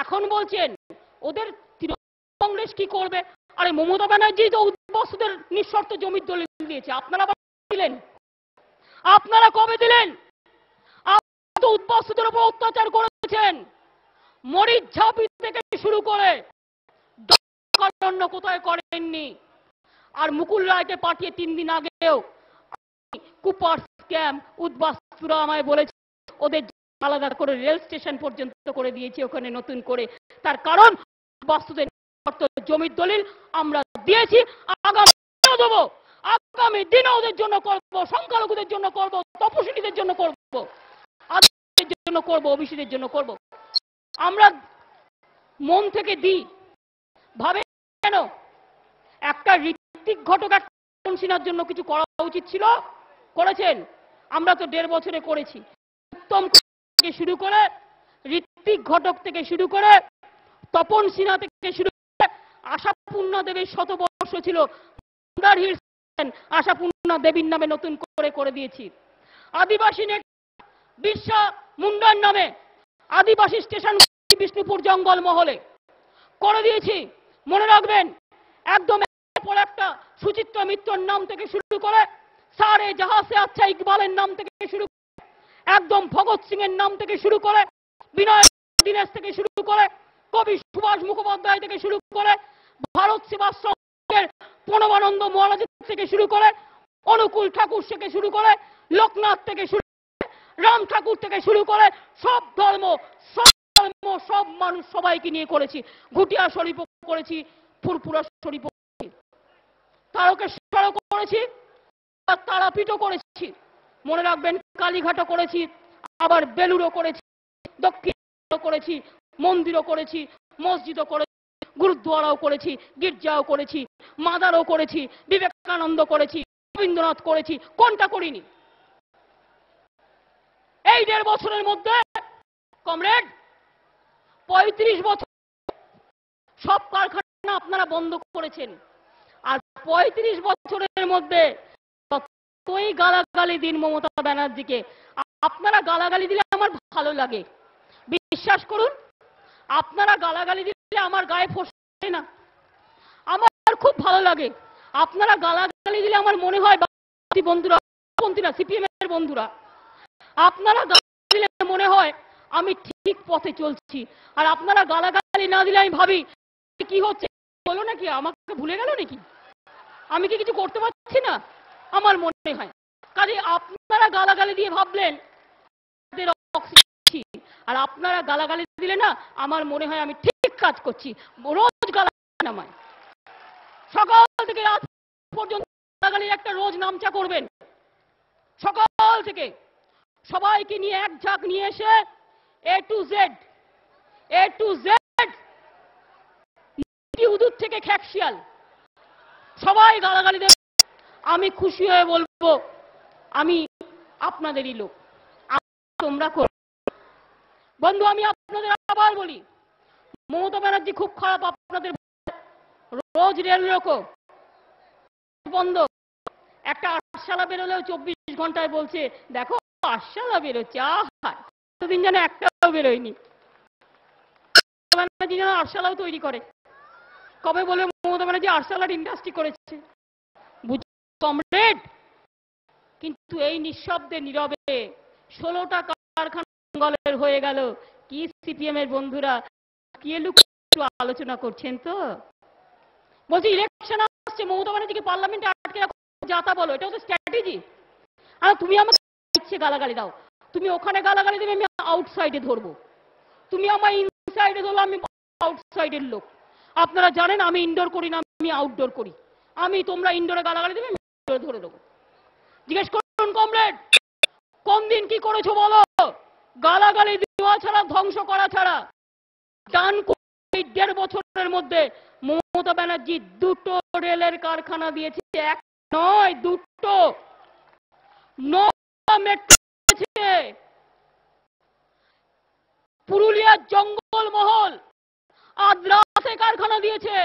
এখন বলছেন ওদের তৃণমূল কংগ্রেস কি করবে? আরে মমতা ব্যানার্জি তো উদ্বাস্তুদের নিঃশর্ত জমির দলিল দিয়েছে, আপনারা দিলেন? আপনারা কবে দিলেন? আপনারা তো উদ্বাস্তুদের উপর অত্যাচার করেছেন, মরিচ ঝাঁপি থেকে শুরু করে অন্য কোথায় করেননি। আর মুকুল রায়কে পাঠিয়ে 3 দিন আগেও কুপার স্ক্যাম উদ্বাস্তুরা আমায় বলেছে ওদের আলাদা করে রেল স্টেশন পর্যন্ত করে দিয়েছে ওখানে নতুন করে। তার কারণ উদ্বাস্তুদের জমির দলিল আমরা দিয়েছি, আগামী দেবো, আগামী দিনে ওদের জন্য করবো, সংখ্যালঘুদের জন্য করবো, তপশিলীদের জন্য করবো, আদিবাসীদের জন্য করবো, ওবিসিদের জন্য করবো। আমরা মন থেকে দিই, ভাবে কেন একটা ঋত্বিক ঘটক তপন সিনহার জন্য কিছু করা উচিত ছিল? করেছেন? আমরা তো 1.5 বছরে করেছি। উত্তম থেকে শুরু করে, ঋত্বিক ঘটক থেকে শুরু করে, তপন সিনহা থেকে শুরু করে, আশাপূর্ণা দেবীর শতবর্ষ ছিল, আশাপূর্ণা দেবীর নামে নতুন করে করে দিয়েছি। আদিবাসী বিশ্বা মুন্ডার নামে আদিবাসী স্টেশন বিষ্ণুপুর জঙ্গল মহলে করে দিয়েছি। মনে রাখবেন, একদম পর একটা সুচিত্রা মিত্রর নাম থেকে শুরু করে, সারে জাহাঁ সে আচ্ছা ইকবালের নাম থেকে শুরু করে, একদম ভগৎ সিং এর নাম থেকে শুরু করে, বিনয় দীনেশ থেকে শুরু করে, কবি সুভাষ মুখোপাধ্যায় থেকে শুরু করে, ভারত সেবাশ্রমের প্রণবানন্দ মহারাজ থেকে শুরু করে, অনুকূল ঠাকুর থেকে শুরু করে, লোকনাথ থেকে শুরু করে, রাম ঠাকুর থেকে শুরু করে, সব ধর্ম, সব মানুষ, সবাইকে নিয়ে করেছি। ঘুটিয়া শরীফ করেছি, ফুরফুরা শরীফ করেছি, তারকেশ্বরও করেছি, তারাপীঠও করেছি। মনে রাখবেন, কালীঘাটও করেছি, আবার বেলুড়ও করেছি, দক্ষিণ করেছি, মন্দিরও করেছি, মসজিদও করেছি, গুরুদ্বারাও করেছি, গির্জাও করেছি, মাদারও করেছি, বিবেকানন্দ করেছি, রবীন্দ্রনাথ করেছি। কোনটা করিনি? এই 1.5 বছরের মধ্যে কমরেড 35 বছর সব কারখানা আপনারা বন্ধ করেছেন। আর 35 বছরের মধ্যে কতই গালাগালি দিন মমতা ব্যানার্জিকে। আপনারা গালাগালি দিলে আমার ভালো লাগে, বিশ্বাস করুন। আপনারা গালাগালি দিলে আমার গায়ে ফোঁসে না, আমার খুব ভালো লাগে। আপনারা গালাগালি দিলে আমার মনে হয় বন্ধুরা, সিপিএম এর বন্ধুরা, আপনারা গালাগালি দিলে মনে হয় আমি ঠিক পথে চলছি। আর আপনারা গালাগালি না দিলে আমি ভাবি কি হচ্ছে, বলো নাকি আমাকে ভুলে গেল নাকি, আমি কি কিছু করতে পারছি না, আমার মনে হয়। কাজে আপনারা গালাগালি দিয়ে ভাবলেন, আর আপনারা গালাগালি দিলে না আমার মনে হয় আমি ঠিক কাজ করছি। রোজ গালাগালি নামায়, সকাল থেকে রাত পর্যন্ত গালাগালির একটা রোজ নামচা করবেন। সকাল থেকে সবাইকে নিয়ে এক ঝাঁক নিয়ে এসে এ টু জেড হুদুর থেকে খ্যাকশিয়াল সবাই গালাগালি দেবে। আমি খুশি হয়ে বলবো আমি আপনাদেরই লোক, তোমরা করো। বন্ধু, আমি আপনাদের আবার বলি, মমতা ব্যানার্জি খুব খারাপ, আপনাদের রোজ রেল রোকো বন্ধ। একটা আটশালা বেরোলেও 24 ঘন্টায় বলছে দেখো আটশালা বেরোচ্ছে, এতদিন যেন একটাও বেরোয়নি। ব্যানার্জি যেন আটশালাও তৈরি করে, কবে বলে মমতা ব্যানার্জি আটশালার ইন্ডাস্ট্রি করেছে, বুঝি কমরেড। কিন্তু এই নিঃশব্দে নীরবে 16টা কারখানা জঙ্গলের হয়ে গেল। কি সিপিএম এর বন্ধুরা কি একটু আলোচনা করছেন তো? বলছি ইলেকশন আসছে, মমতা ব্যানার্জিকে পার্লামেন্টে আটকে রাখো, যাতা বলো, এটা তো স্ট্র্যাটেজি। আর তুমি আমাকে ইচ্ছে গালাগালি দাও, তুমি ওখানে গালাগালি দেবে, আমি আউটসাইডে ধরবো। তুমি আমার ইনসাইডে ধরলো, আমি আউটসাইডের লোক। আপনারা জানেন আমি ইনডোর করি না, আমি আউটডোর করি। তোমরা ইনডোরে গালাগালি দেবে, আমি আউটডোরে ধরে দেবো। জিজ্ঞেস করুন কমরেড, কোন দিন কি করেছো বলো? গালাগালি দেওয়া ছাড়া, ধ্বংস করা ছাড়া। ডান 1.5 বছরের মধ্যে মমতা ব্যানার্জি 2টো রেলের কারখানা দিয়েছে, এক নয় 2টো। 9টা মেট্রো দিয়েছে। পুরুলিয়ার জঙ্গলমহল আদ্রাতে কারখানা দিয়েছে,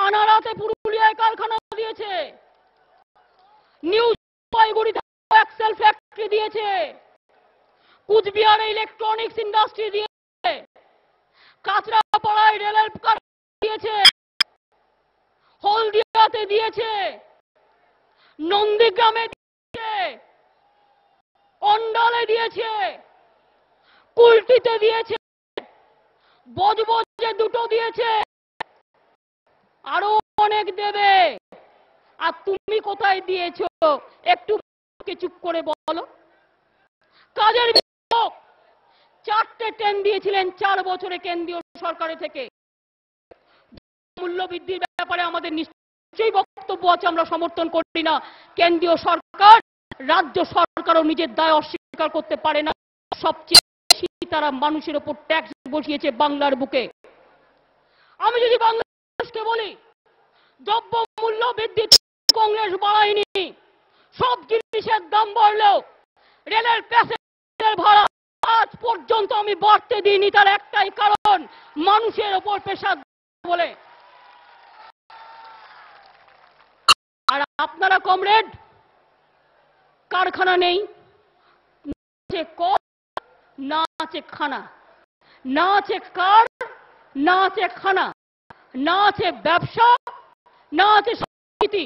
আনাড়াতে পুরুলিয়ায় কারখানা দিয়েছে, নিউ জলপাইগুড়িতে এক্সেল ফ্যাক্টরি দিয়েছে, কুচবিহারে ইলেকট্রনিক্স ইন্ডাস্ট্রি দিয়েছে, কাঁচরাপাড়ায় রেলের দিয়েছে, হলদিয়াতে দিয়েছে, নন্দীগ্রামে দিয়েছে, অন্ডালে দিয়েছে, কুলটিতে দিয়েছে, বজবজে দুটো দিয়েছে, আরো অনেক দেবে। আর তুমি কোথায় দিয়েছো একটু চুপ করে বলো। কাজের বিভাগ 4টে ট্রেন দিয়েছিলেন 4 বছরে কেন্দ্রীয় সরকারের থেকে। মূল্য বৃদ্ধির ব্যাপারে আমাদের নিশ্চয়ই বক্তব্য আছে, আমরা সমর্থন করি না। কেন্দ্রীয় সরকার, রাজ্য সরকারও নিজের দায় অস্বীকার করতে পারে না। সবচেয়ে বেশি তারা মানুষের উপর ট্যাক্স বসিয়েছে বাংলার বুকে। আমি যদি বাংলাদেশকে বলি, দ্রব্য মূল্য বৃদ্ধি কংগ্রেস বাড়ায়নি, সব জিনিসের দাম বাড়লেও রেলের প্যাসেঞ্জার ভাড়া আজ পর্যন্ত আমি বাড়তে দিইনি। তার একটাই কারণ, মানুষের ওপর প্রেসার বলে। আর আপনারা কমরেড, কারখানা নেই, না আছে কল, না আছে খানা, না আছে কার, না আছে খানা, না আছে ব্যবসা, না আছে সংস্কৃতি,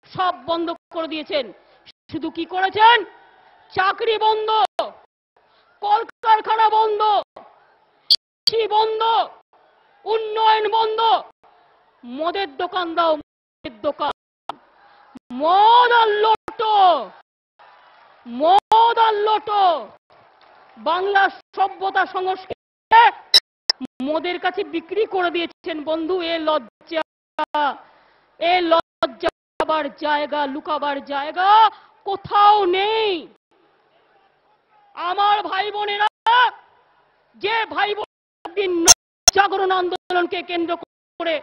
সব বন্ধ করে দিয়েছেন। শুধু কি করেছেন? চাকরি বন্ধ, কলকারখানা বন্ধ, কৃষি বন্ধ, উন্নয়ন বন্ধ। মদের দোকান দাও, মদের দোকান, মদ আর লোটো, মদ আর লোটো। বাংলার সভ্যতা সংস্কৃতি মদের কাছে বিক্রি করে দিয়েছেন বন্ধু। এ লজ্জা, এ লজ্জাবার জায়গা, লুকাবার জায়গা কোথাও নেই। আমার ভাই বোনেরা, যে ভাই বোন জাগরণ আন্দোলনকে কেন্দ্র করে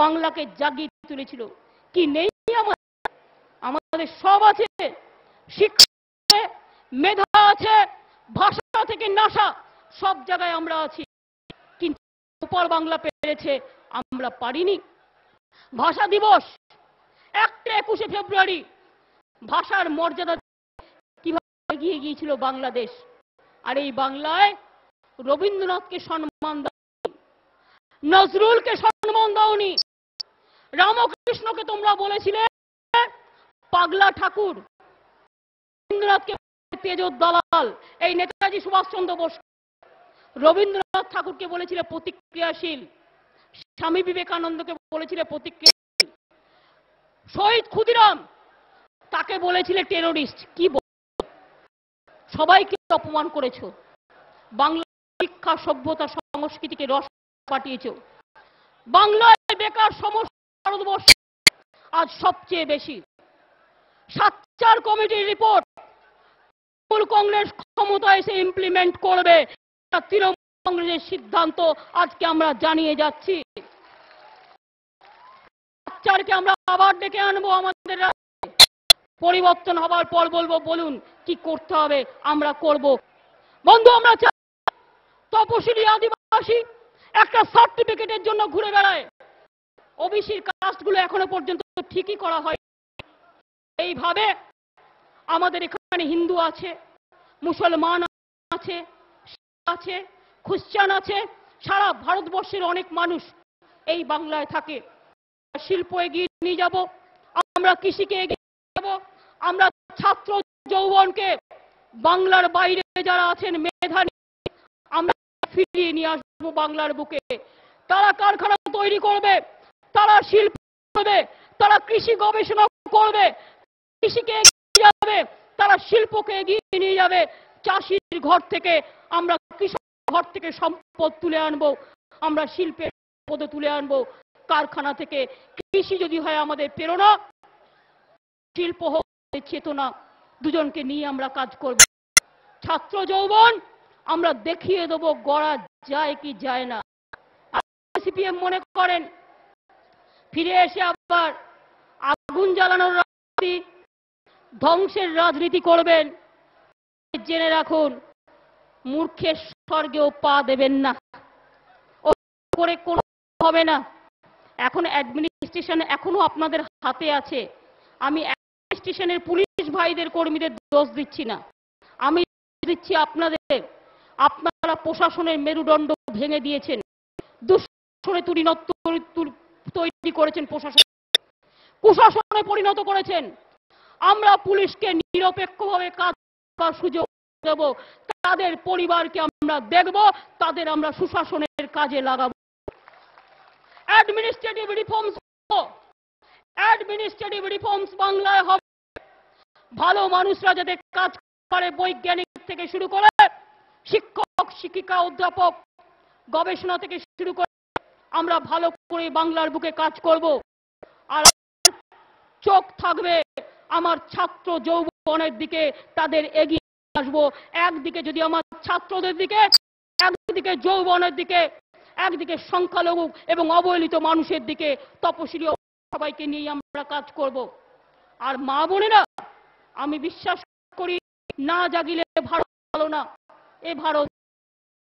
বাংলাকে জাগিয়ে তুলেছিল, কি নেই আমাদের? সব আছে, শিক্ষা, মেধা আছে, ভাষা থেকে নাশা, সব জায়গায় আমরা আছি। কিন্তু উপর বাংলা পেরেছে, আমরা পারিনি। ভাষা দিবস একটা 21শে ফেব্রুয়ারি, ভাষার মর্যাদা কিভাবে এগিয়ে গিয়েছিল বাংলাদেশ। আর এই বাংলায় রবীন্দ্রনাথকে সম্মান দাওনি, নজরুলকে সম্মান দাওনি, রামকৃষ্ণকে তোমরা বলেছিলে পাগলা ঠাকুর, রবীন্দ্রনাথকে তেজর দালাল। এই নেতাজি সুভাষচন্দ্র বোস রবীন্দ্রনাথ ঠাকুরকে বলেছিলে প্রতিক্রিয়াশীল, স্বামী বিবেকানন্দকে বলেছিলে প্রতিক্রিয়াশীল, শহীদ ক্ষুদিরাম তাকে বলেছিলে টেরোরিস্ট। কি সবাইকে অপমান করেছো, বাংলা শিক্ষা, সভ্যতা, সংস্কৃতিকে রস পাঠিয়েছ। বাংলায় বেকার সমস্যা ভারতবর্ষে আজ সবচেয়ে বেশি। সাচ্চার কমিটির রিপোর্ট তৃণমূল কংগ্রেস ক্ষমতায় এসে ইমপ্লিমেন্ট করবে, তৃণমূল কংগ্রেসের সিদ্ধান্ত আজকে আমরা জানিয়ে যাচ্ছি। সাচ্চারকে আমরা আবার ডেকে আনবো আমাদের রাজ্যে। পরিবর্তন হবার পর বলবো, বলুন কি করতে হবে, আমরা করব। বন্ধু, আমরা চাই তপশিলি আদিবাসী একটা সার্টিফিকেটের জন্য ঘুরে বেড়ায়। ওবিসির কাস্টগুলো এখনো পর্যন্ত ঠিকই করা হয়। এইভাবে আমাদের এখানে হিন্দু আছে, মুসলমান আছে, আছে খ্রিস্টান আছে, সারা ভারতবর্ষের অনেক মানুষ এই বাংলায় থাকে। শিল্প এগিয়ে নিয়ে যাব, আমরা কৃষিকে এগিয়ে নিয়ে যাব, আমরা ছাত্র যৌবনকে বাংলার বাইরে যারা আছেন মেধাবী আমরা ফিরিয়ে নিয়ে আসবো বাংলার বুকে। তারা কারখানা তৈরি করবে, তারা শিল্প করবে, তারা কৃষি গবেষণা করবে, কৃষিকে এগিয়ে যাবে, তারা শিল্পকে এগিয়ে নিয়ে যাবে। চাষির ঘর থেকে আমরা কৃষক ঘর থেকে সম্পদ তুলে আনবো, আমরা শিল্পের সম্পদ তুলে আনবো। কারখানা থেকে কৃষি যদি হয় আমাদের প্রেরণা, শিল্প হোক চেতনা, দুজনকে নিয়ে আমরা কাজ করব। ছাত্র যৌবন আমরা দেখিয়ে দেবো গড়া যায় কি যায় না। সিপিএম মনে করেন ফিরে এসে আবার আগুন জ্বালানোর রাজনীতি, ধ্বংসের রাজনীতি করবেন। জেনে রাখুন, মূর্খের স্বর্গেও পা দেবেন না, ও করে কোনো হবে না। এখন অ্যাডমিনিস্ট্রেশন এখনো আপনাদের হাতে আছে। আমি অ্যাডমিনিস্ট্রেশনের পুলিশ ভাইদের কর্মীদের দোষ দিচ্ছি না, আমি দিচ্ছি আপনাদের। আপনারা প্রশাসনের মেরুদণ্ড ভেঙে দিয়েছেন। দূষণে তৈরি করেছেন, প্রশাসন কুশাসনে পরিণত করেছেন। আমরা পুলিশকে নিরপেক্ষভাবে কাজ করার সুযোগ দেব, তাদের পরিবারকে আমরা দেখব, তাদের আমরা সুশাসনের কাজে লাগাবো। অ্যাডমিনিস্ট্রেটিভ রিফর্মস বাংলায় হবে। ভালো মানুষরা যাতে কাজ করে, বৈজ্ঞানিক থেকে শুরু করে শিক্ষক, শিক্ষিকা, অধ্যাপক, গবেষণা থেকে শুরু করে আমরা ভালো করে বাংলার বুকে কাজ করব। আর চোখ থাকবে আমার ছাত্র যৌবনের দিকে, তাদের এগিয়ে আসবো। একদিকে যদি আমার ছাত্রদের দিকে, একদিকে যৌবনের দিকে, একদিকে সংখ্যালঘু এবং অবহেলিত মানুষের দিকে, তপশিলি সবাইকে নিয়ে আমরা কাজ করব। আর মা বোনেরা, আমি বিশ্বাস করি না জাগিলে ভারত ভালো না। এ ভারত